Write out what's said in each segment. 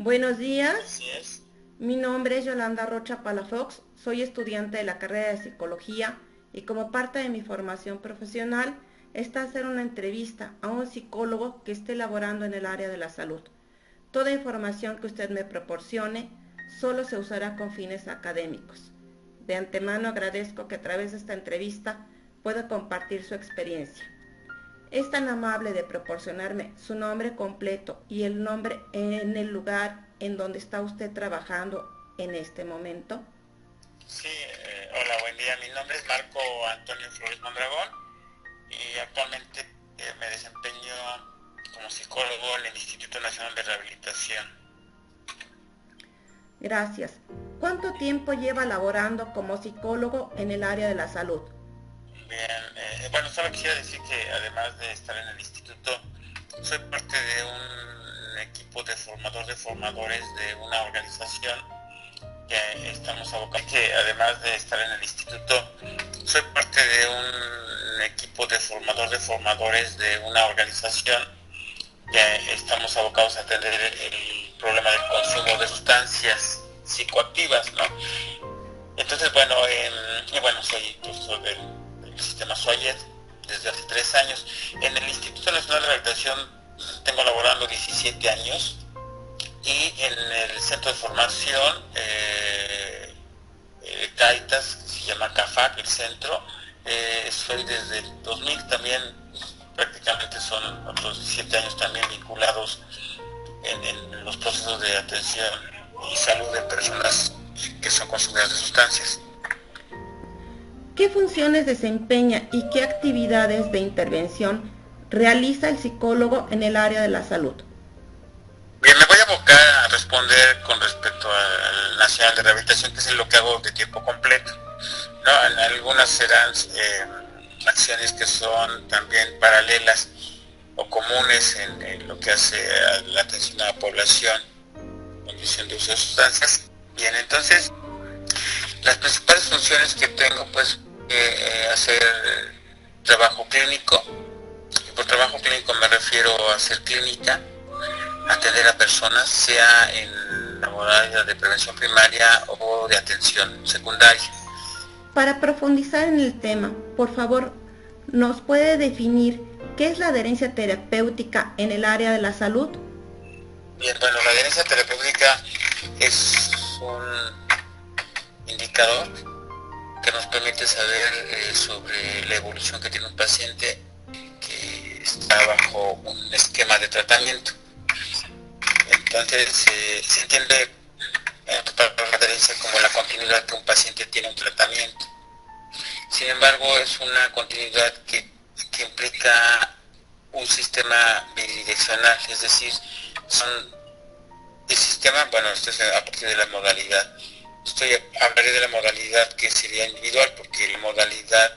Buenos días, Así es. mi nombre es Yolanda Rocha Palafox, soy estudiante de la carrera de Psicología y como parte de mi formación profesional está hacer una entrevista a un psicólogo que esté laborando en el área de la salud. Toda información que usted me proporcione solo se usará con fines académicos. De antemano agradezco que a través de esta entrevista pueda compartir su experiencia. Es tan amable de proporcionarme su nombre completo y el nombre en el lugar en donde está usted trabajando en este momento. Sí, hola, buen día. Mi nombre es Marco Antonio Flores Mondragón y actualmente me desempeño como psicólogo en el Instituto Nacional de Rehabilitación. Gracias. ¿Cuánto tiempo lleva laborando como psicólogo en el área de la salud? Bien, bueno, solo quisiera decir que además de estar en el instituto, soy parte de un equipo de formadores de una organización que estamos abocados, que además de estar en el instituto, soy parte de un equipo de formadores de una organización que estamos abocados a atender el problema del consumo de sustancias psicoactivas, ¿no? Entonces, bueno, soy profesor del sistema SOAYED desde hace 3 años. En el Instituto Nacional de Rehabilitación tengo laborando 17 años y en el centro de formación Caritas, que se llama CAFAC, el centro, soy desde el 2000 también, prácticamente son otros 17 años también vinculados en los procesos de atención y salud de personas que son consumidoras de sustancias. ¿Qué funciones desempeña y qué actividades de intervención realiza el psicólogo en el área de la salud? Bien, me voy a abocar a responder con respecto al Nacional de Rehabilitación, que es lo que hago de tiempo completo. ¿No? Algunas serán acciones que son también paralelas o comunes en lo que hace a la atención a la población en condición de uso de sustancias. Bien, entonces las principales funciones que tengo, pues, hacer trabajo clínico. Y por trabajo clínico me refiero a hacer clínica, atender a personas, sea en la modalidad de prevención primaria o de atención secundaria. Para profundizar en el tema, por favor, ¿nos puede definir qué es la adherencia terapéutica en el área de la salud? Bien, bueno, la adherencia terapéutica es un indicador que nos permite saber sobre la evolución que tiene un paciente que está bajo un esquema de tratamiento. Entonces, se entiende para la adherencia como la continuidad que un paciente tiene un tratamiento. Sin embargo, es una continuidad que implica un sistema bidireccional, es decir, son el sistema, bueno, esto es a partir de la modalidad. Hablaré de la modalidad que sería individual, porque la modalidad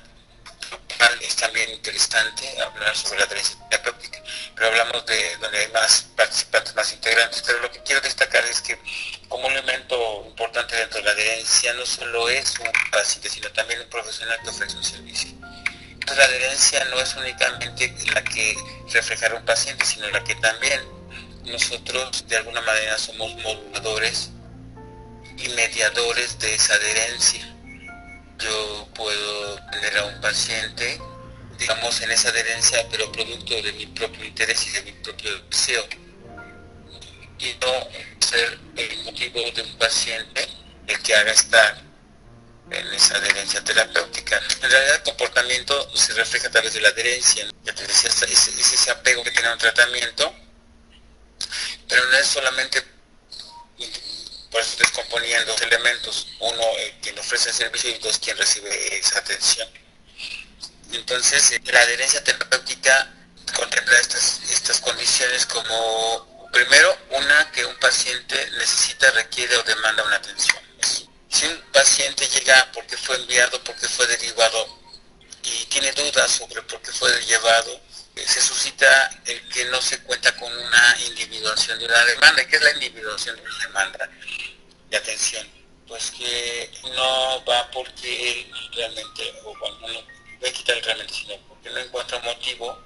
grupal es también interesante hablar sobre la adherencia terapéutica, pero hablamos de donde hay más participantes, más integrantes. Pero lo que quiero destacar es que como un elemento importante dentro de la adherencia no solo es un paciente, sino también un profesional que ofrece un servicio. Entonces la adherencia no es únicamente la que reflejará un paciente, sino la que también nosotros de alguna manera somos moduladores y mediadores de esa adherencia. Yo puedo tener a un paciente, digamos, en esa adherencia, pero producto de mi propio interés y de mi propio deseo, y no ser el motivo de un paciente el que haga estar en esa adherencia terapéutica. En realidad el comportamiento se refleja a través de la adherencia, ¿no? Ya te decía, es ese apego que tiene un tratamiento, pero no es solamente, por eso descomponiendo los elementos, uno quien ofrece el servicio y dos quien recibe esa atención. Entonces la adherencia terapéutica contempla estas condiciones como, primero, una que un paciente necesita, requiere o demanda una atención. Si un paciente llega porque fue enviado, porque fue derivado y tiene dudas sobre por qué fue llevado, se suscita el que no se cuenta con una individuación de una demanda. ¿Qué es la individuación de una demanda de atención? Pues que no va porque él realmente, o bueno, no voy a quitar realmente, sino porque no encuentra un motivo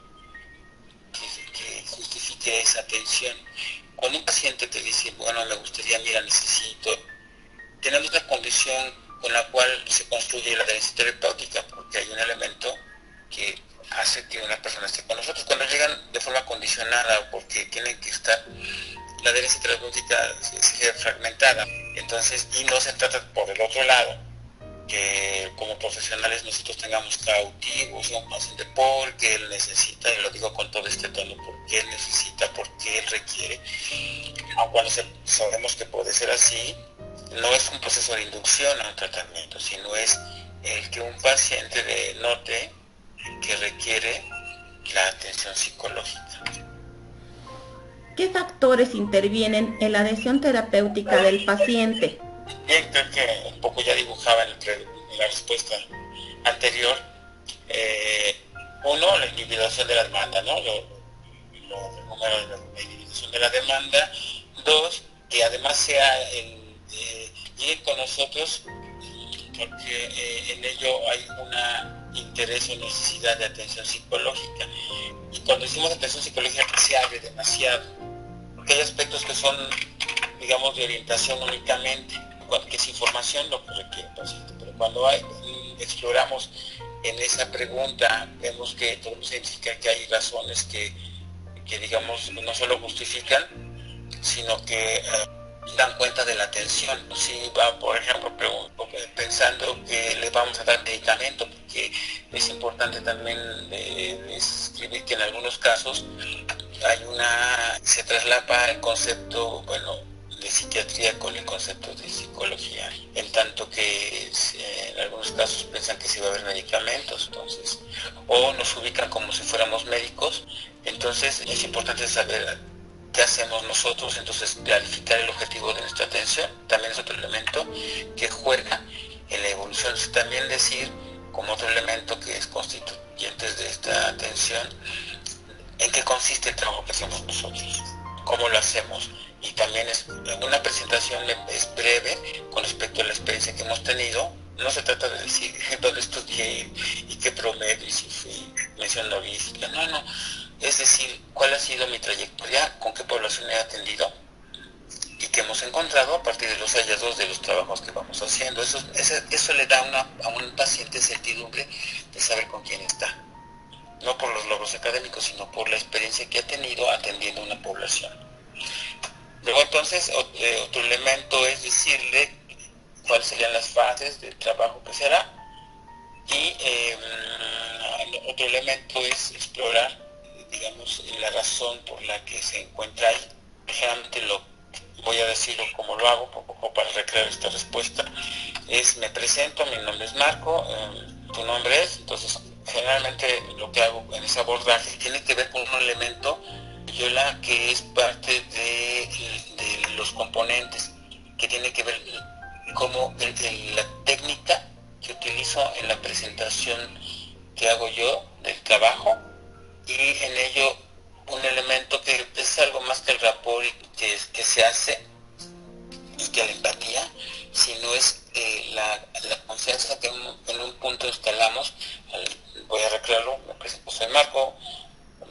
que justifique esa atención. Cuando un paciente te dice, bueno, me gustaría, mira, necesito, tenemos la condición con la cual se construye la adherencia terapéutica, porque hay un elemento que hace que una persona esté con nosotros. Cuando llegan de forma condicionada o porque tienen que estar, la adherencia terapéutica se fragmentada. Entonces, y no se trata por el otro lado, que como profesionales nosotros tengamos cautivos a un paciente porque él necesita, y lo digo con todo este tono, porque él necesita, porque él requiere, aun cuando sabemos que puede ser así, no es un proceso de inducción a un tratamiento, sino es el que un paciente note que requiere la atención psicológica. ¿Qué factores intervienen en la adhesión terapéutica del paciente? Bien, creo que un poco ya dibujaba en la respuesta anterior. Uno, la individuación de la demanda, ¿no? El número de la individuación de la demanda. Dos, que además sea ir con nosotros, porque en ello hay un interés o necesidad de atención psicológica. Y cuando decimos atención psicológica, que se abre demasiado, porque hay aspectos que son, digamos, de orientación únicamente, que es información lo que requiere el paciente, pero cuando exploramos en esa pregunta, vemos que podemos identificar que hay razones que digamos, no solo justifican, sino que dan cuenta de la atención. Si va, por ejemplo, pensando que le vamos a dar medicamento, porque es importante también describir que en algunos casos se traslapa el concepto, bueno, de psiquiatría con el concepto de psicología, en tanto que en algunos casos piensan que sí va a haber medicamentos, entonces, o nos ubican como si fuéramos médicos. Entonces es importante saber qué hacemos nosotros, entonces clarificar el objetivo de nuestra atención también es otro elemento que juega en la evolución. También decir, como otro elemento que es constituyente de esta atención, en qué consiste el trabajo que hacemos nosotros, cómo lo hacemos. Y también una presentación es breve con respecto a la experiencia que hemos tenido. No se trata de decir dónde estudié y qué promedio y si fui mención honorífica. No. Es decir, cuál ha sido mi trayectoria, con qué población he atendido y qué hemos encontrado a partir de los hallazgos de los trabajos que vamos haciendo. Eso le da a un paciente certidumbre de saber con quién está. No por los logros académicos, sino por la experiencia que ha tenido atendiendo a una población. Luego entonces otro elemento es decirle cuáles serían las fases del trabajo que se hará, y otro elemento es explorar, digamos, la razón por la que se encuentra ahí. Generalmente voy a decirlo como lo hago, un poco para recrear esta respuesta, me presento, mi nombre es Marco, tu nombre es, entonces generalmente lo que hago en ese abordaje tiene que ver con un elemento, Yola, que es parte de los componentes, que tiene que ver como la técnica que utilizo en la presentación que hago yo del trabajo, y en ello un elemento que es algo más que el rapport que se hace y que la empatía, sino es la confianza que en un punto instalamos. Voy a recrearlo, me presento, soy Marco,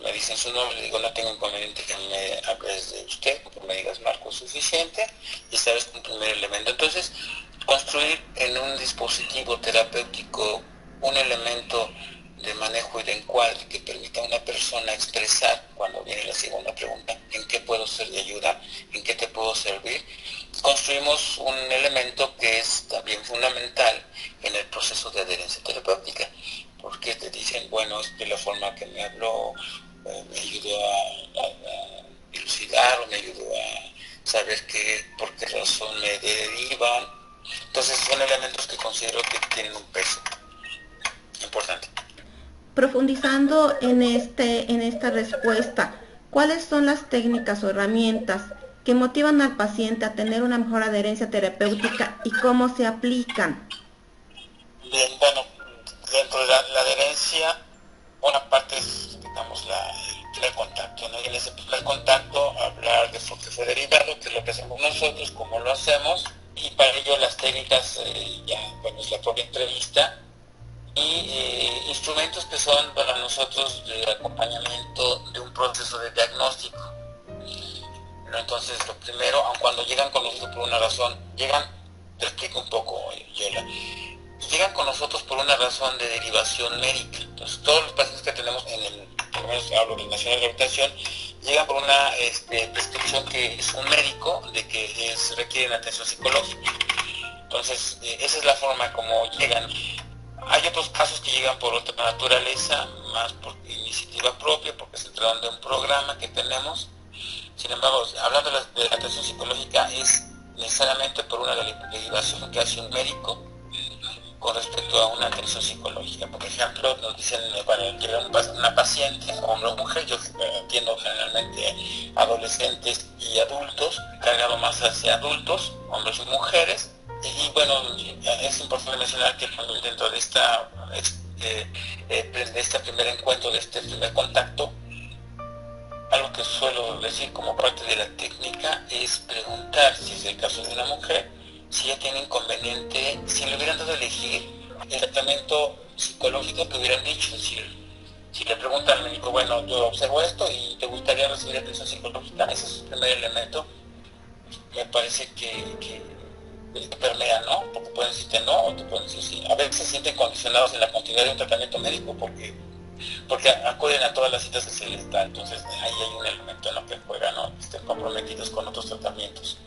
me dicen su nombre, le digo, no tengo inconveniente que me hables de usted, que me digas Marco es suficiente, y sabes un primer elemento. Entonces, construir en un dispositivo terapéutico un elemento de manejo y de encuadre que permita a una persona expresar, cuando viene la segunda pregunta, ¿en qué puedo ser de ayuda? ¿En qué te puedo servir? Construimos un elemento que es también fundamental en el proceso de adherencia terapéutica, porque te dicen, bueno, es de la forma que me habló, me ayudó a dilucidar, o me ayudó a saber por qué razón me derivan. Entonces son elementos que considero que tienen un peso importante. Profundizando en esta respuesta, ¿cuáles son las técnicas o herramientas que motivan al paciente a tener una mejor adherencia terapéutica y cómo se aplican? Bien, bueno, dentro de la adherencia, una parte es, digamos, el primer contacto, ¿no? Y en ese primer contacto hablar de por qué fue derivado, qué es lo que hacemos nosotros, cómo lo hacemos, y para ello las técnicas, es la propia entrevista, y instrumentos que son para nosotros de acompañamiento de un proceso de diagnóstico. Entonces, lo primero, aun cuando llegan con nosotros por una razón, te explico un poco, Yola, llegan con nosotros por una razón de derivación médica. Entonces, todos los pacientes que tenemos por lo menos hablo del Nacional de Rehabilitación, llegan por una prescripción que es un médico de que requieren atención psicológica. Entonces, esa es la forma como llegan. Hay otros casos que llegan por otra naturaleza, más por iniciativa propia, porque se tratan de un programa que tenemos. Sin embargo, hablando de la atención psicológica, es necesariamente por una derivación que hace un médico con respecto a una atención psicológica. Por ejemplo, nos dicen, para llegar una paciente, hombre o mujer, yo atiendo generalmente adolescentes y adultos, cargado más hacia adultos, hombres y mujeres. Y bueno, es importante mencionar que dentro de este primer encuentro, de este primer contacto, algo que suelo decir como parte de la técnica es preguntar, si es el caso de una mujer, si ella tiene inconveniente, si le hubieran dado a elegir el tratamiento psicológico que hubieran dicho. Si le preguntan al médico, bueno, yo observo esto y te gustaría recibir atención psicológica, ese es el primer elemento. Me parece que permea, ¿no? Porque pueden decirte no o te pueden decir sí. A veces se sienten condicionados en la continuidad de un tratamiento médico porque acuden a todas las citas que se les da. Entonces ahí hay un elemento en lo que juegan, ¿no? Estén comprometidos con otros tratamientos,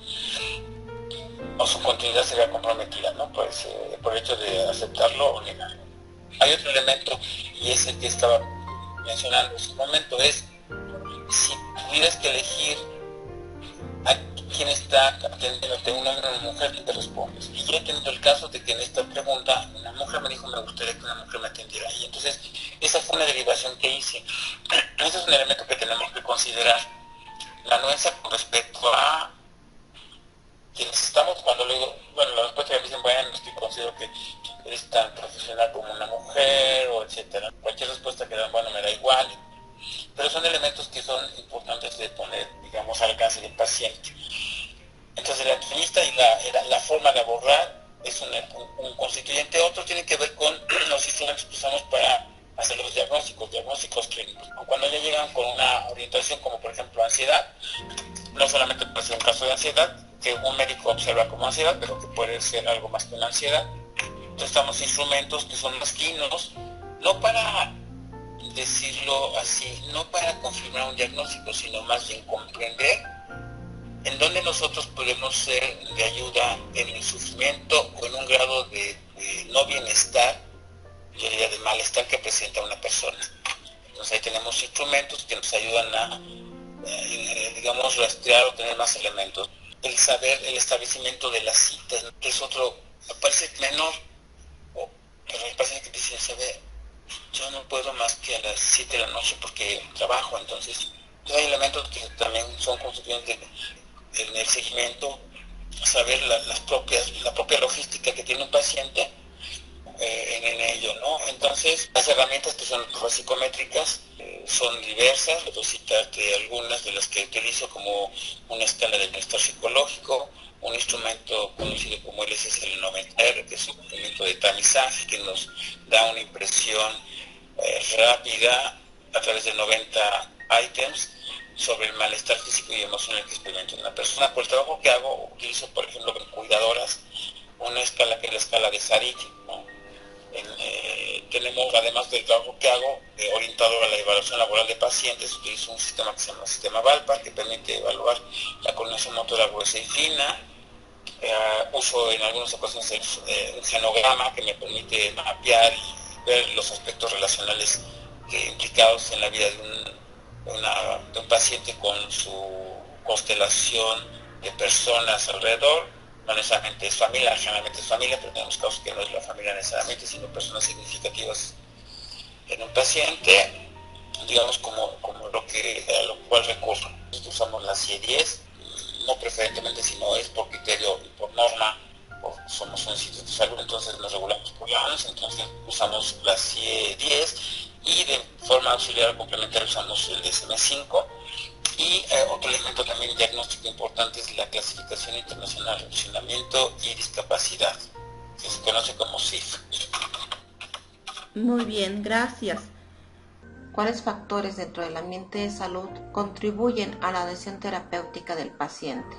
o su continuidad sería comprometida, ¿no? Pues por el hecho de aceptarlo o negarlo. Hay otro elemento, y es el que estaba mencionando en su momento, es si tuvieras que elegir a quién está atendiéndote, un hombre o una mujer, tú te respondes. Y yo he tenido el caso de que en esta pregunta una mujer me dijo, me gustaría que una mujer me atendiera. Y entonces esa fue una derivación que hice. Ese es un elemento que tenemos que considerar. La anuencia con respecto a quienes estamos, cuando le digo, bueno, la respuesta que me dicen, bueno, es que considero que eres tan profesional como una mujer, o etcétera. Cualquier respuesta que dan, bueno, me da igual. Pero son elementos que son importantes de poner, digamos, al alcance del paciente. Entonces, la entrevista y la forma de abordar es un constituyente. Otro tiene que ver con los instrumentos que usamos para hacer los diagnósticos clínicos. Cuando ya llegan con una orientación como, por ejemplo, ansiedad, no solamente puede ser un caso de ansiedad, que un médico observa como ansiedad, pero que puede ser algo más que una ansiedad. Entonces, estamos instrumentos que son más finos, no para decirlo así, no para confirmar un diagnóstico, sino más bien comprender en dónde nosotros podemos ser de ayuda en el sufrimiento o en un grado de no bienestar, yo diría de malestar que presenta una persona. Entonces ahí tenemos instrumentos que nos ayudan a, digamos, rastrear o tener más elementos. El saber, el establecimiento de las citas, que es otro, parece menor, pero hay pacientes que dicen, saber, yo no puedo más que a las 7 de la noche porque trabajo. Entonces hay elementos que también son constituyentes en el seguimiento, saber la propia logística que tiene un paciente en ello, ¿no? Entonces, las herramientas que son psicométricas son diversas. Puedo citarte algunas de las que utilizo, como una escala de bienestar psicológico, un instrumento conocido como el SSL90R, que es un instrumento de tamizaje que nos da una impresión rápida a través de 90 ítems sobre el malestar físico y emocional que experimenta una persona. Por el trabajo que hago, utilizo, por ejemplo, con cuidadoras, una escala que es la escala de Sarit, ¿no? Tenemos, además del trabajo que hago, orientado a la evaluación laboral de pacientes, utilizo un sistema que se llama sistema VALPAR, que permite evaluar la coordinación motora gruesa y fina. Uso en algunas ocasiones un genograma que me permite mapear y ver los aspectos relacionales implicados en la vida de un paciente con su constelación de personas alrededor. No necesariamente es familia, generalmente es familia, pero tenemos casos que no es la familia necesariamente, sino personas significativas en un paciente, digamos, como a lo cual recurro. Usamos la CIE-10, no preferentemente, sino es por criterio y por norma, somos un instituto de salud, entonces nos regulamos por la OMS, entonces usamos la CIE-10 y de forma auxiliar complementaria usamos el DSM-5. Y otro elemento también diagnóstico importante es la clasificación internacional de funcionamiento y discapacidad, que se conoce como CIF. Muy bien, gracias. ¿cuáles factores dentro del ambiente de salud contribuyen a la adhesión terapéutica del paciente?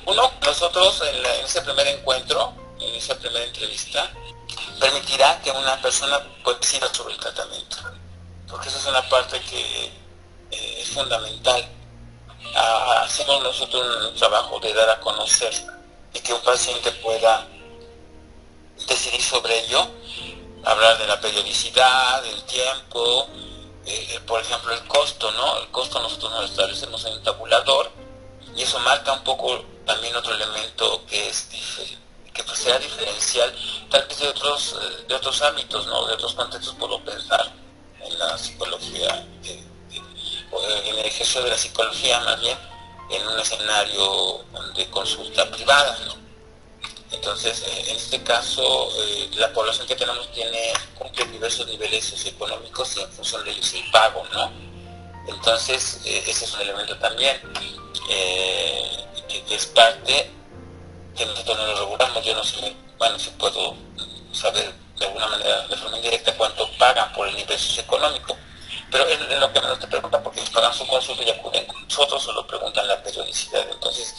Uno, nosotros en ese primer encuentro, en esa primera entrevista, permitirá que una persona pues decida sobre el tratamiento, porque esa es una parte que es fundamental. Hacemos nosotros un trabajo de dar a conocer y que un paciente pueda decidir sobre ello, hablar de la periodicidad, del tiempo, por ejemplo el costo, ¿no? El costo nosotros lo establecemos en un tabulador y eso marca un poco también otro elemento que es que pues sea diferencial tal vez de otros ámbitos, ¿no? De otros contextos, por lo pensar en la psicología, en el ejercicio de la psicología más bien, en un escenario de consulta privada, ¿no? Entonces, en este caso, la población que tenemos cumple diversos niveles socioeconómicos y en función de ellos el pago, ¿no? Entonces, ese es un elemento también que es parte que nosotros no lo regulamos. Yo no sé, bueno, si puedo saber de alguna manera, de forma indirecta, cuánto pagan por el nivel socioeconómico, pero es lo que menos te preguntan, porque ellos pagan su consulta y acuden con nosotros, solo preguntan la periodicidad. Entonces,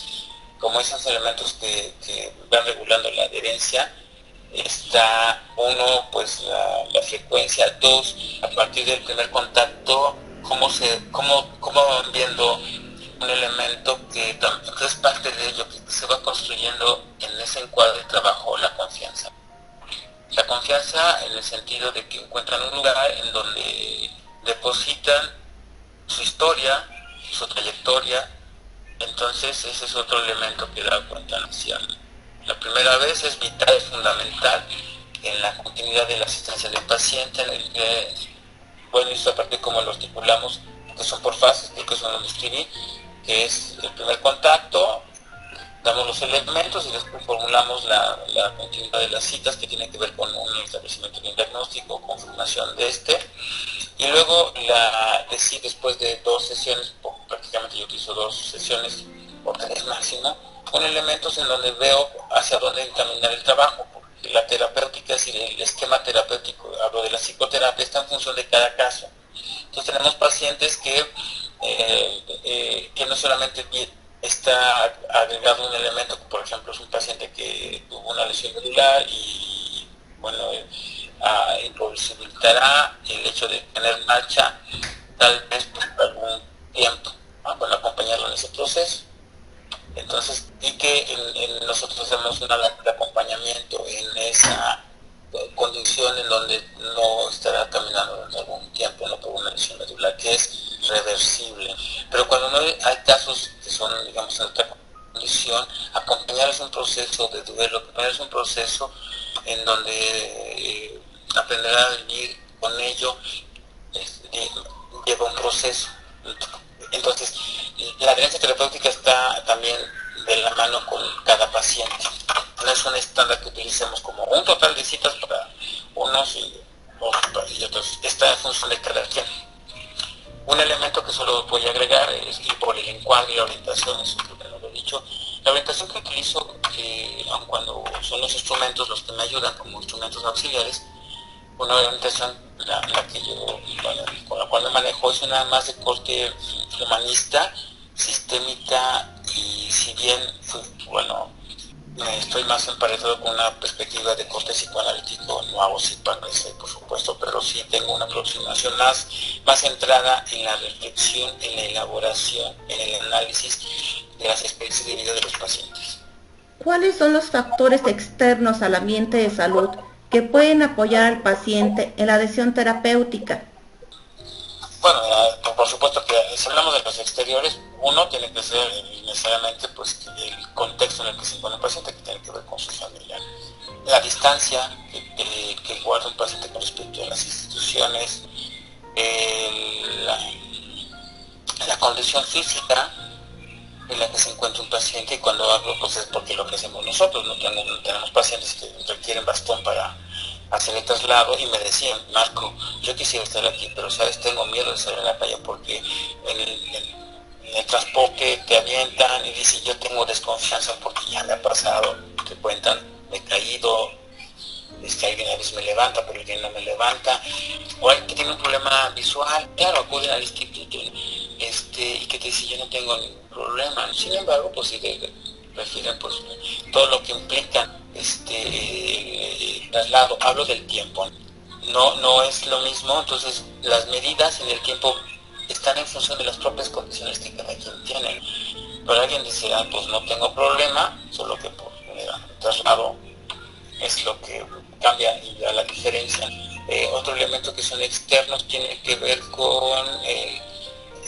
como esos elementos que van regulando la adherencia, está uno, pues la frecuencia; dos, a partir del primer contacto, cómo van viendo un elemento que es parte de ello, que se va construyendo en ese encuadre de trabajo, la confianza. La confianza en el sentido de que encuentran un lugar en donde depositan su historia, su trayectoria. Entonces ese es otro elemento que da cuenta. La primera vez es vital, es fundamental en la continuidad de la asistencia del paciente, en el que, bueno, eso aparte como lo articulamos, que son por fases, creo que eso lo describí, que es el primer contacto, damos los elementos y después formulamos la continuidad de las citas, que tiene que ver con un establecimiento de un diagnóstico, confirmación de y luego después de 2 sesiones, prácticamente yo utilizo 2 sesiones o 3 máximo, con elementos en donde veo hacia dónde encaminar el trabajo, porque la terapéutica, es decir, el esquema terapéutico, hablo de la psicoterapia, está en función de cada caso. Entonces tenemos pacientes que no solamente está agregado un elemento, por ejemplo es un paciente que tuvo una lesión medular y bueno, imposibilitará el hecho de tener marcha tal vez por algún tiempo, ¿no? Bueno, acompañarlo en ese proceso. Entonces, y que nosotros hacemos una labor de acompañamiento en esa condición en donde no estará caminando en algún tiempo, no por una lesión medular que es reversible. Pero cuando no hay casos que son, digamos, en otra condición, acompañar es un proceso de duelo, acompañar es un proceso en donde aprenderá a vivir con ello, lleva un proceso. Entonces, la adherencia terapéutica está también de la mano con cada paciente. No es un estándar que utilicemos como un total de citas para unos y otros. Está en función de cada quien. Un elemento que solo voy a agregar es ir por el encuadre y la orientación, eso creo que no lo he dicho. La orientación que utilizo, aun cuando son los instrumentos los que me ayudan como instrumentos auxiliares, una orientación, la que yo, bueno, con la cual me manejo, es una más de corte humanista, sistémica, y si bien, bueno, estoy más emparejado con una perspectiva de corte psicoanalítico, no hago psicoanálisis, por supuesto, pero sí tengo una aproximación más centrada en la reflexión, en la elaboración, en el análisis de las experiencias de vida de los pacientes. ¿Cuáles son los factores externos al ambiente de salud que pueden apoyar al paciente en la adhesión terapéutica? Bueno, por supuesto que si hablamos de los exteriores, uno tiene que ser necesariamente pues el contexto en el que se encuentra el paciente, que tiene que ver con su familia. La distancia que guarda un paciente con respecto a las instituciones, la condición física en la que se encuentra un paciente, y cuando hablo pues es porque lo que hacemos nosotros, no tenemos pacientes que requieren bastón para hacer el traslado, y me decían: Marco, yo quisiera estar aquí, pero sabes, tengo miedo de salir a la calle porque en el transporte te avientan, y dice: yo tengo desconfianza porque ya me ha pasado, te cuentan, me he caído, alguien a veces me levanta, pero alguien no me levanta, o alguien que tiene un problema visual, claro, acuden al instituto, y que te dice yo no tengo ningún problema. Sin embargo, pues sí refieren pues todo lo que implica traslado. Hablo del tiempo, no es lo mismo. Entonces las medidas en el tiempo están en función de las propias condiciones que cada quien tiene. Pero alguien dice, pues no tengo problema, solo que por traslado es lo que cambia y da la diferencia. Otro elemento que son externos tiene que ver con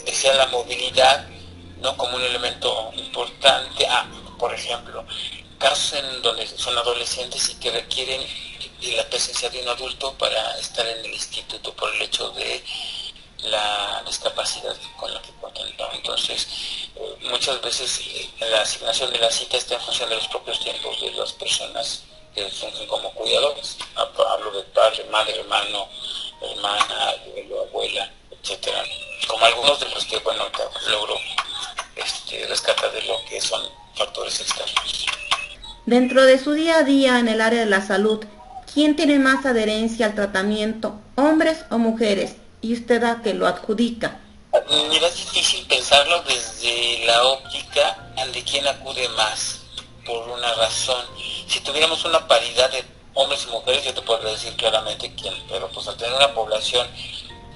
decía la movilidad, ¿no? Como un elemento importante. Por ejemplo, casos en donde son adolescentes y que requieren la presencia de un adulto para estar en el instituto por el hecho de la discapacidad con la que cuentan. Entonces, muchas veces la asignación de la cita está en función de los propios tiempos de las personas que funcionan como cuidadores. Hablo de padre, madre, hermano, hermana, abuelo, abuela, etcétera. Como algunos de los que, logro rescatar de lo que son factores externos. Dentro de su día a día en el área de la salud, ¿quién tiene más adherencia al tratamiento, hombres o mujeres? Y usted a qué lo adjudica. Mira, es difícil pensarlo desde la óptica de quién acude más, por una razón. Si tuviéramos una paridad de hombres y mujeres, yo te podría decir claramente quién, pero pues al tener una población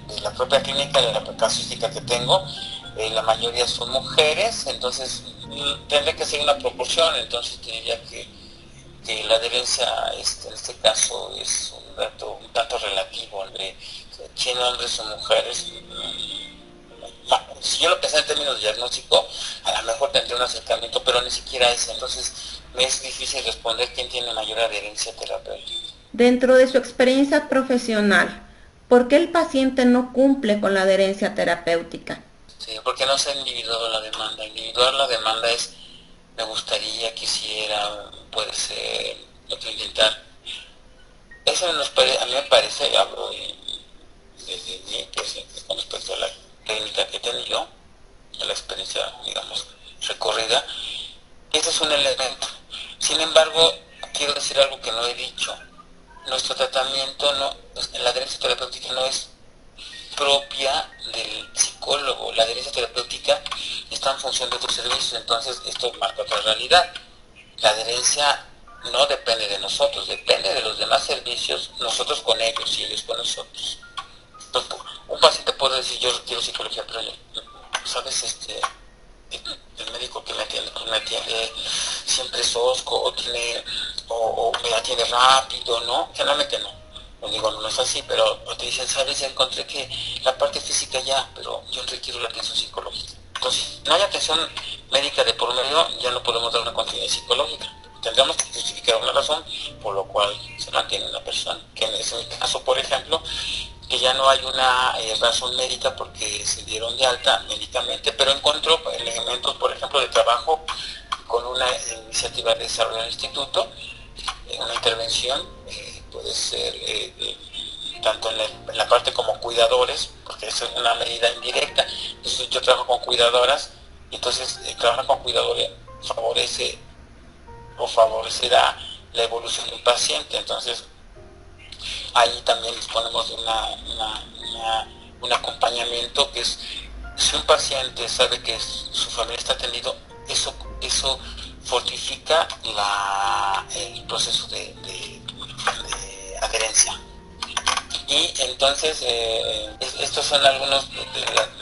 de la propia clínica, de la casuística que tengo, la mayoría son mujeres, entonces tendría que ser una proporción. Entonces diría que la adherencia en este caso es un tanto relativo, de 100 hombres o mujeres. Si yo lo pensé en términos de diagnóstico, a lo mejor tendría un acercamiento, pero ni siquiera ese. Entonces me es difícil responder quién tiene mayor adherencia terapéutica. Dentro de su experiencia profesional, ¿por qué el paciente no cumple con la adherencia terapéutica? Sí, porque no se ha individuado la demanda. Individuar la demanda es, me gustaría, quisiera, puede ser, otro intentar. Eso a mí me parece, hablo desde mí, pues, con respecto a la técnica que he tenido, a la experiencia, digamos, recorrida. Ese es un elemento. Sin embargo, quiero decir algo que no he dicho. Nuestro tratamiento, la adherencia terapéutica no es propia del psicólogo. La adherencia terapéutica está en función de otros servicios, entonces esto marca otra realidad. La adherencia no depende de nosotros, depende de los demás servicios, nosotros con ellos y ellos con nosotros. Entonces, un paciente puede decir, yo quiero psicología, pero ¿sabes? El médico que me atiende siempre es osco, o me atiende rápido, ¿no? Generalmente no. No digo, no es así, pero te dicen, ¿sabes? Ya encontré que la parte física ya, pero yo requiero la atención psicológica. Entonces, si no hay atención médica de por medio, ya no podemos dar una continuidad psicológica. Tendríamos que justificar una razón por lo cual se mantiene una persona. Que en ese caso, por ejemplo, que ya no hay una razón médica porque se dieron de alta médicamente, pero encontró elementos, por ejemplo, de trabajo con una iniciativa de desarrollo del instituto, una intervención, puede ser tanto en la parte como cuidadores, porque es una medida indirecta. Entonces yo trabajo con cuidadoras, y entonces trabajar con cuidadores favorece o favorecerá la evolución de un paciente. Entonces ahí también disponemos de un acompañamiento que es, si un paciente sabe que su familia está atendido, eso fortifica el proceso de adherencia. Y entonces estos son algunos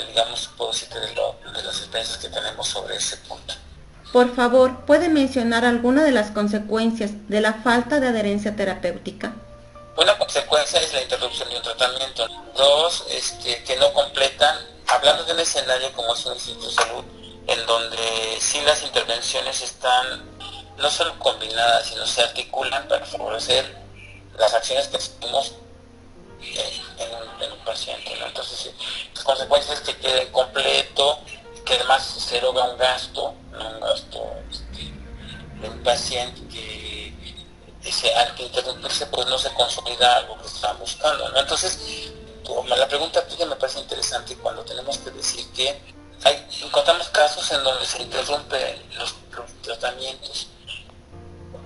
digamos, puedo decirte de las experiencias que tenemos sobre ese punto. Por favor, ¿puede mencionar alguna de las consecuencias de la falta de adherencia terapéutica? Una consecuencia es la interrupción de un tratamiento. Dos, que no completan, hablando de un escenario como es un instituto de salud, en donde sí las intervenciones están no solo combinadas, sino se articulan para favorecer las acciones que hacemos en un paciente, ¿no? Entonces, las consecuencias es que quede incompleto, que además se eroga un gasto, ¿no? Un gasto de un paciente que al interrumpirse pues no se consolida algo que está buscando, ¿no? Entonces, la pregunta tuya me parece interesante cuando tenemos que decir que encontramos casos en donde se interrumpen los tratamientos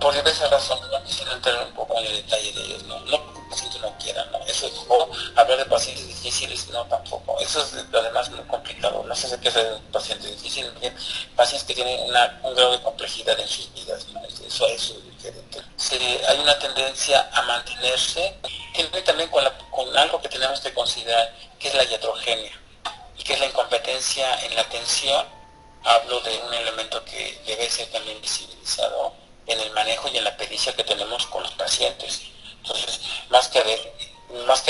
por diversas razones, no quisiera entrar un poco en el detalle de ellos, no porque el paciente no quiera, no, eso es, o hablar de pacientes difíciles, no, tampoco, eso es además muy complicado, no sé qué es un paciente difícil, pacientes que tienen un grado de complejidad en sus vidas, ¿no? Eso es diferente. Sí, hay una tendencia a mantenerse, tiene también con algo que tenemos que considerar, que es la iatrogenia, y que es la incompetencia en la atención. Hablo de un elemento que debe ser también visibilizado en el manejo y en la pericia que tenemos con los pacientes. Entonces, más que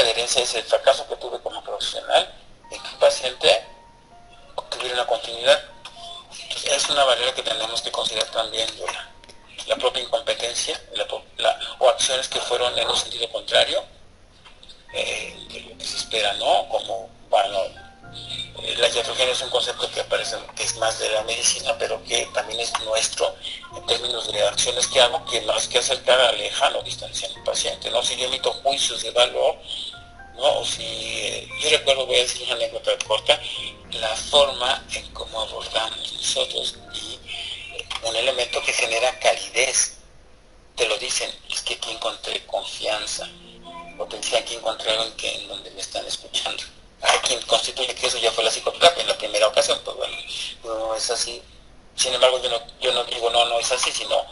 adherencia es el fracaso que tuve como profesional en que un paciente tuviera una continuidad. Entonces, es una barrera que tenemos que considerar también de la propia incompetencia o acciones que fueron en un sentido contrario de lo que se espera, ¿no? Como, bueno, la iatrogenia es un concepto que aparece, que es más de la medicina, pero que también es nuestro en términos de acciones que hago, que más que acercar, alejan o distancian al paciente, ¿no? Si yo emito juicios de valor, ¿no? O si yo recuerdo, voy a decir una anécdota corta, la forma en cómo abordamos nosotros y un elemento que genera calidez, te lo dicen, es que aquí encontré confianza, o te dicen aquí encontré algo en donde me están escuchando. Hay quien constituye que eso ya fue la psicoterapia en la primera ocasión, pues bueno, no es así. Sin embargo, yo no digo no es así, sino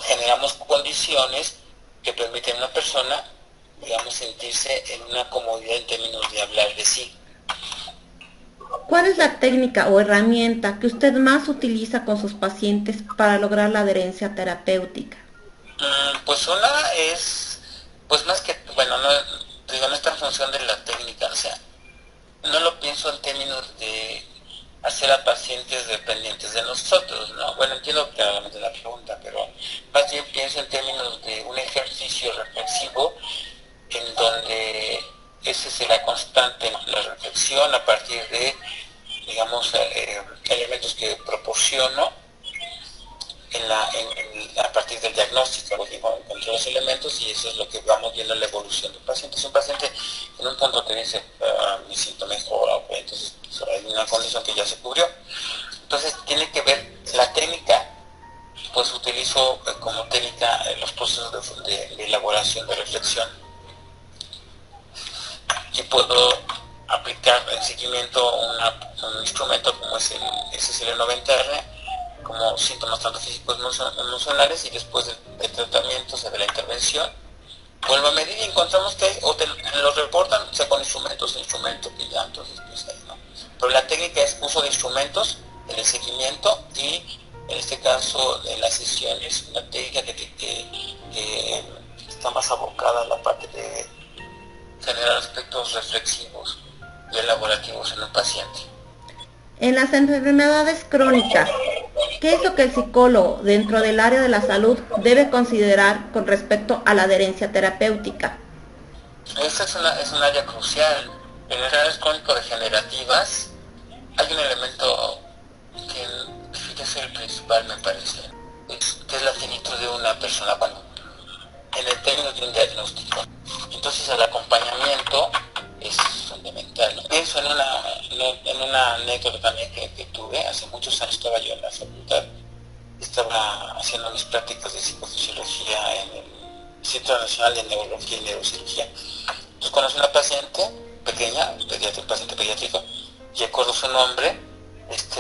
generamos condiciones que permiten a una persona, digamos, sentirse en una comodidad en términos de hablar de sí. ¿Cuál es la técnica o herramienta que usted más utiliza con sus pacientes para lograr la adherencia terapéutica? Pues una es, pues más que, bueno, no está en función de la técnica, o sea, no lo pienso en términos de hacer a pacientes dependientes de nosotros, ¿no? Bueno, entiendo claramente la pregunta, pero más bien pienso en términos de un ejercicio reflexivo en donde ese será constante, ¿no? La reflexión a partir de, digamos, elementos que proporciono a partir del diagnóstico, porque encontré los elementos y eso es lo que vamos viendo en la evolución del paciente. Si un paciente en un punto te dice, me siento mejor, okay, entonces pues, hay una condición que ya se cubrió. Entonces tiene que ver la técnica, pues utilizo como técnica los procesos de elaboración, de reflexión. Y puedo aplicar en seguimiento un instrumento como es el SSL90R, como síntomas tanto físicos emocionales, y después del tratamiento, o sea, de la intervención, vuelvo a medir y encontramos que hay, o te lo reportan, o sea, con instrumentos que ya, entonces, pues ahí, ¿no? Pero la técnica es uso de instrumentos en el seguimiento y, en este caso, en las sesiones, una técnica que está más abocada a la parte de generar aspectos reflexivos y elaborativos en un paciente. En las enfermedades crónicas, ¿qué es lo que el psicólogo dentro del área de la salud debe considerar con respecto a la adherencia terapéutica? Esta es un área crucial. En las enfermedades crónico-degenerativas hay un elemento que es el principal, me parece, que es la finitud de una persona, bueno, en el término de un diagnóstico. Entonces el acompañamiento es fundamental, ¿no? Pienso en una anécdota también que tuve. Hace muchos años estaba yo en la facultad, estaba haciendo mis prácticas de psicofisiología en el Centro Nacional de Neurología y Neurocirugía. Entonces conocí una paciente pequeña, un paciente pediátrico, y recuerdo su nombre,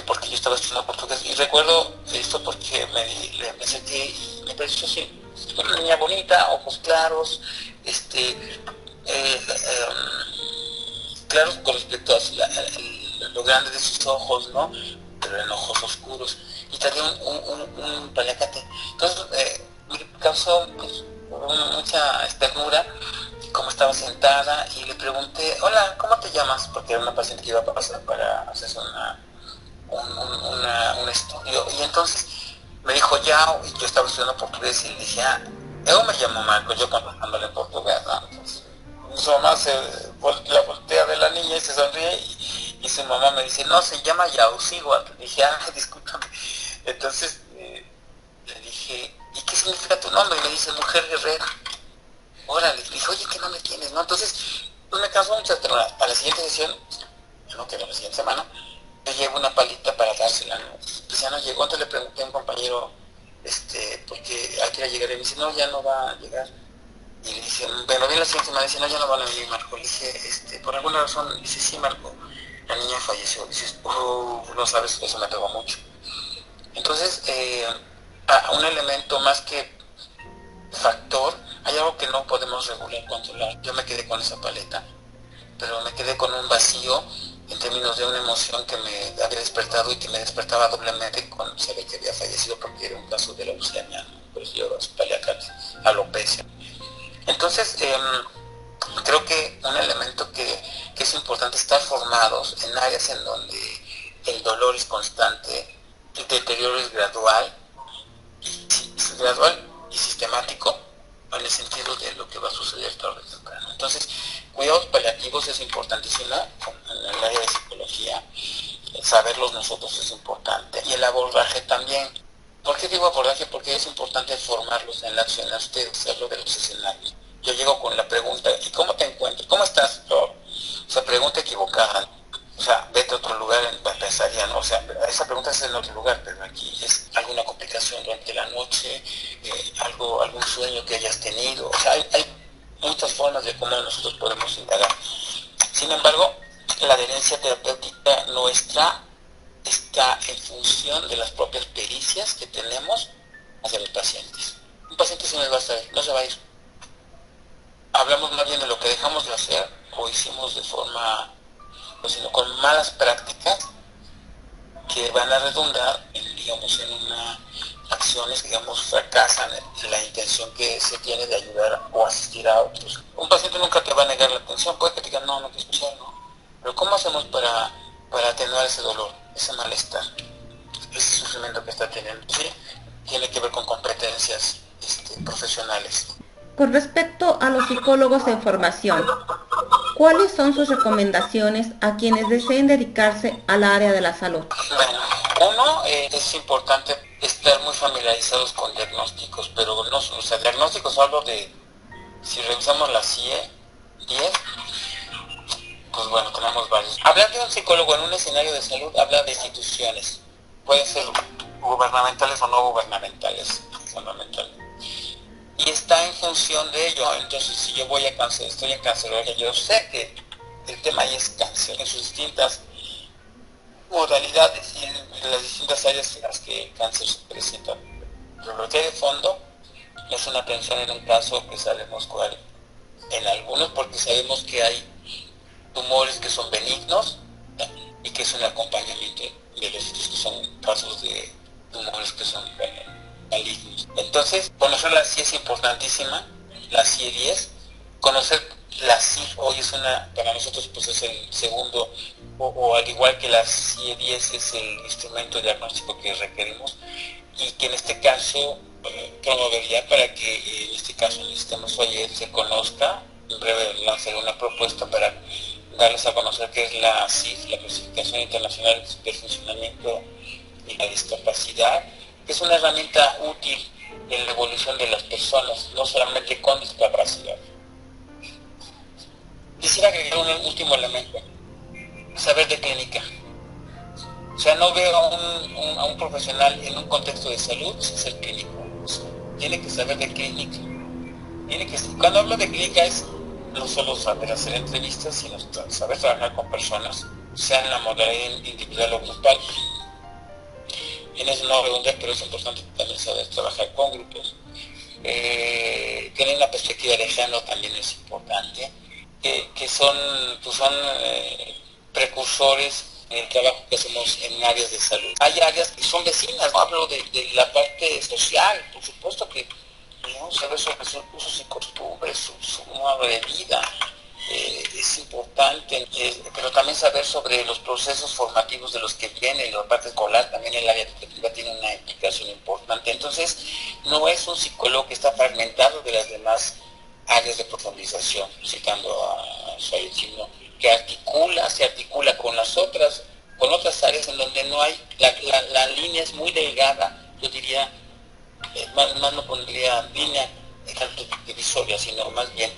porque yo estaba estudiando portugués, y recuerdo esto porque me acerqué y me pareció así, una niña bonita, ojos claros, claros con respecto a lo grande de sus ojos, ¿no? Pero en ojos oscuros, y traía un paliacate. Entonces me causó pues, mucha ternura cómo estaba sentada, y le pregunté, hola, ¿cómo te llamas? Porque era una paciente que iba a pasar para hacerse un estudio, y entonces me dijo ya, y yo estaba estudiando portugués, y le dije, yo me llamo Marco, yo contestándole en portugués, ¿no? Entonces, su mamá la voltea de la niña y se sonríe, y su mamá me dice, no, se llama Yausigua. Le dije, discúlpame. Entonces le dije, ¿y qué significa tu nombre? Y me dice, mujer guerrera. Órale, le dije, oye, ¿qué nombre tienes? ¿No? Entonces, pues me causó mucha ternura. Para la siguiente sesión, no, que era la siguiente semana, yo llevo una palita para dársela, ¿no? Pues ya no llegó. Entonces le pregunté a un compañero porque hay que ir a llegar, y me dice, no, ya no va a llegar. Y le dice, bueno, bien la siguiente semana, dice, no, ya no van a venir, Marco. Le dije, por alguna razón, dice, sí, Marco, la niña falleció. Dices, no sabes, eso me pegó mucho. Entonces, un elemento más que factor, hay algo que no podemos regular, controlar. Yo me quedé con esa paleta, pero me quedé con un vacío en términos de una emoción que me había despertado y que me despertaba doblemente cuando sabía que había fallecido, porque era un caso de leucemia, ¿no? Pues yo alopecia. Entonces, creo que un elemento que es importante, estar formados en áreas en donde el dolor es constante, el deterioro es gradual y sistemático, en el sentido de lo que va a suceder tarde o temprano. Entonces, cuidados paliativos es importantísimo en el área de psicología, saberlos nosotros es importante, y el abordaje también. ¿Por qué digo abordaje? Porque es importante formarlos en la acción a ustedes, hacerlo de los escenarios. Yo llego con la pregunta, ¿y cómo te encuentras? ¿Cómo estás? O sea, pregunta equivocada. O sea, vete a otro lugar, pensaría, ¿no? O sea, esa pregunta es en otro lugar, pero aquí es alguna complicación durante la noche, algún sueño que hayas tenido. O sea, hay muchas formas de cómo nosotros podemos indagar. Sin embargo, la adherencia terapéutica nuestra está en función de las propias pericias que tenemos hacia los pacientes. Un paciente se nos va a estar, no se va a ir. Hablamos más bien de lo que dejamos de hacer o hicimos de forma, sino con malas prácticas que van a redundar en una acciones que, fracasan en la intención que se tiene de ayudar o asistir a otros. Un paciente nunca te va a negar la atención, puede que te digan, no quiero escuchar, no. Pero ¿cómo hacemos para atenuar ese dolor, ese malestar, ese sufrimiento que está teniendo? Sí, tiene que ver con competencias profesionales. Con respecto a los psicólogos en formación, ¿cuáles son sus recomendaciones a quienes deseen dedicarse al área de la salud? Bueno, uno, es importante estar muy familiarizados con diagnósticos, pero no, o sea, diagnósticos hablo de, si revisamos la CIE 10, pues bueno, tenemos varios. Hablar de un psicólogo en un escenario de salud habla de instituciones, pueden ser gubernamentales o no gubernamentales, fundamentalmente. Y está en función de ello. Entonces, si yo voy a cáncer, estoy en cancerología, yo sé que el tema ahí es cáncer en sus distintas modalidades y en las distintas áreas en las que el cáncer se presenta. Pero lo que hay de fondo es una atención en un caso que sabemos cuál, en algunos, porque sabemos que hay tumores que son benignos, ¿no? Y que es un acompañamiento de los otros que son casos de tumores que son malignos. Entonces, conocer la CIE es importantísima, la CIE 10, conocer la CIF hoy es para nosotros pues es el segundo, o al igual que la CIE 10 es el instrumento diagnóstico que requerimos, y que en este caso promovería para que en este caso en el sistema SOAYED se conozca. En breve lanzaré una propuesta para darles a conocer qué es la CIF, la Clasificación Internacional del Funcionamiento y la Discapacidad, que es una herramienta útil en la evolución de las personas, no solamente con discapacidad. Quisiera agregar un último elemento, saber de clínica. O sea, no veo a un profesional en un contexto de salud sin ser clínico. O sea, tiene que saber de clínica. Cuando hablo de clínica es no solo saber hacer entrevistas, sino saber trabajar con personas, sea en la modalidad individual o grupal. En eso no redundar, pero es importante también saber trabajar con grupos. Tener una perspectiva de género también es importante, que son precursores en el trabajo que hacemos en áreas de salud. Hay áreas que son vecinas, no hablo de la parte social, por supuesto que ¿no? Saber sobre sus usos y costumbres, su modo de vida, es importante, pero también saber sobre los procesos formativos de los que vienen, la parte escolar, también el área educativa tiene una implicación importante. Entonces, no es un psicólogo que está fragmentado de las demás áreas de profundización, citando a Sayed, sino que se articula con otras áreas en donde no hay, la línea es muy delgada, yo diría, más no pondría línea divisoria, sino más bien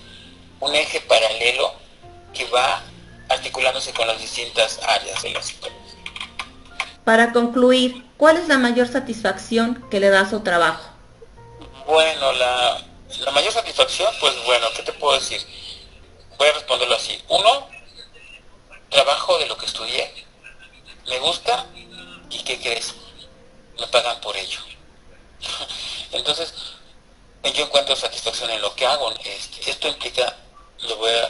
un eje paralelo que va articulándose con las distintas áreas de la psicología. Para concluir, ¿cuál es la mayor satisfacción que le da a su trabajo? Bueno, la mayor satisfacción, pues bueno, ¿qué te puedo decir? Voy a responderlo así. Uno, trabajo de lo que estudié, me gusta y ¿qué crees? Me pagan por ello. Entonces, yo encuentro satisfacción en lo que hago. Esto implica,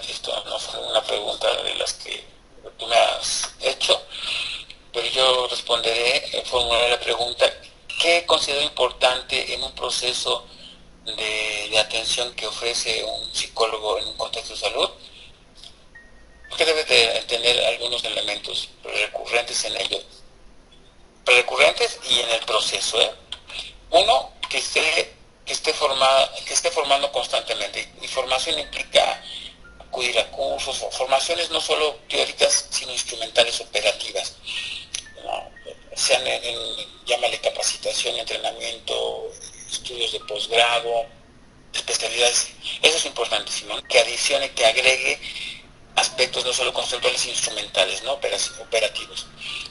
esto no fue una pregunta de las que tú me has hecho, pero yo formularé la pregunta, ¿qué considero importante en un proceso de atención que ofrece un psicólogo en un contexto de salud? Porque debe de tener algunos elementos recurrentes en ello, recurrentes y en el proceso. Uno, que esté formando constantemente. Y formación implica acudir a cursos, formaciones no solo teóricas, sino instrumentales operativas. ¿No? Sean llámale capacitación, entrenamiento, estudios de posgrado, especialidades. Eso es importantísimo, ¿no? Que adicione, que agregue aspectos no solo conceptuales e instrumentales, ¿no? Operativos.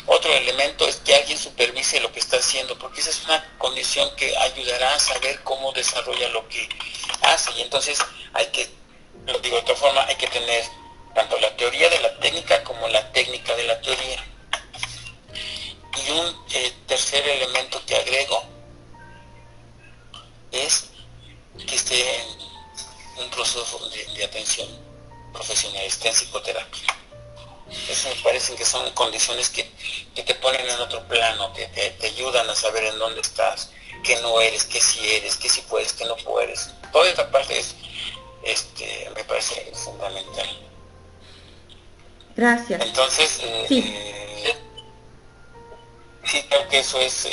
Otro elemento es que alguien supervise lo que está haciendo, porque esa es una condición que ayudará a saber cómo desarrolla lo que hace. Y entonces lo digo de otra forma, hay que tener tanto la teoría de la técnica como la técnica de la teoría. Y un tercer elemento que agrego es que esté en un proceso de atención profesional, esté en psicoterapia. Eso me parece que son condiciones que te ponen en otro plano, que te ayudan a saber en dónde estás, qué no eres, qué sí eres, qué sí puedes, qué no puedes. Toda esta parte me parece fundamental. Gracias. Entonces, sí, creo que eso es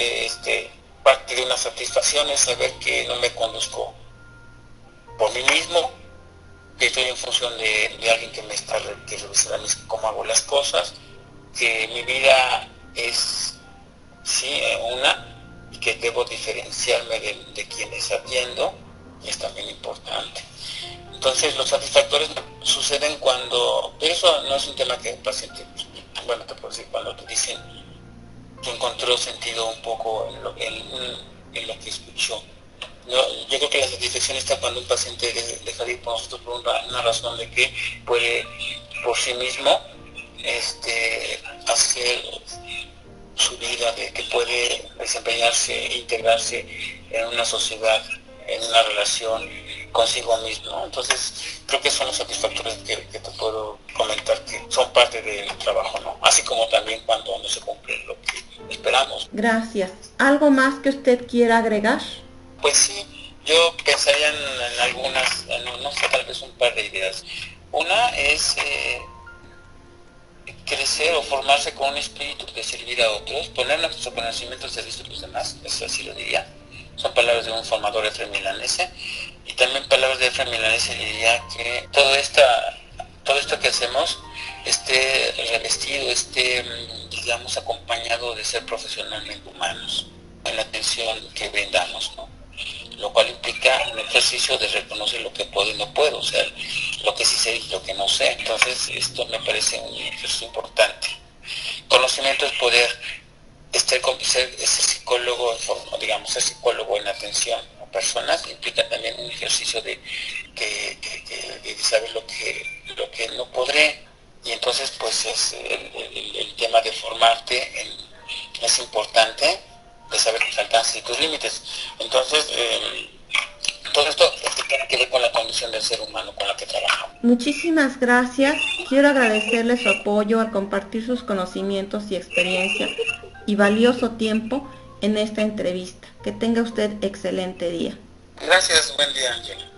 parte de una satisfacción, es saber que no me conduzco por mí mismo, que estoy en función de alguien que revisa cómo hago las cosas, que mi vida es una, y que debo diferenciarme de quienes atiendo, y es también importante. Entonces los satisfactores suceden cuando, pero eso no es un tema que el paciente, bueno, te puedo decir, cuando te dicen que encontró sentido un poco en lo que escuchó. Yo creo que la satisfacción está cuando un paciente deja de ir por nosotros por una razón de que puede por sí mismo hacer su vida, de que puede desempeñarse, integrarse en una sociedad, en una relación consigo mismo. Entonces creo que son los satisfactores que te puedo comentar, que son parte del trabajo, ¿no? Así como también cuando no se cumple lo que esperamos. Gracias. ¿Algo más que usted quiera agregar? Pues sí, yo pensaría en algunas, no sé, tal vez un par de ideas. Una es crecer o formarse con un espíritu de servir a otros, poner nuestro conocimiento al servicio de los demás, eso así lo diría. Son palabras de un formador, Efraín Milanese, y también palabras de Efraín Milanese diría que todo esto que hacemos esté revestido, digamos, acompañado de ser profesionalmente humanos en la atención que brindamos, ¿no? Lo cual implica un ejercicio de reconocer lo que puedo y no puedo, o sea, lo que sí sé y lo que no sé. Entonces esto me parece un ejercicio importante. Conocimiento es poder ser psicólogo, digamos, ser psicólogo en atención a personas, implica también un ejercicio de saber lo que no podré. Y entonces pues es el tema de formarte es importante, de saber tus alcances y tus límites. Entonces, todo esto tiene que ver con la condición del ser humano con la que trabajamos. Muchísimas gracias. Quiero agradecerle su apoyo al compartir sus conocimientos y experiencia y valioso tiempo en esta entrevista. Que tenga usted excelente día. Gracias, buen día, Ángela.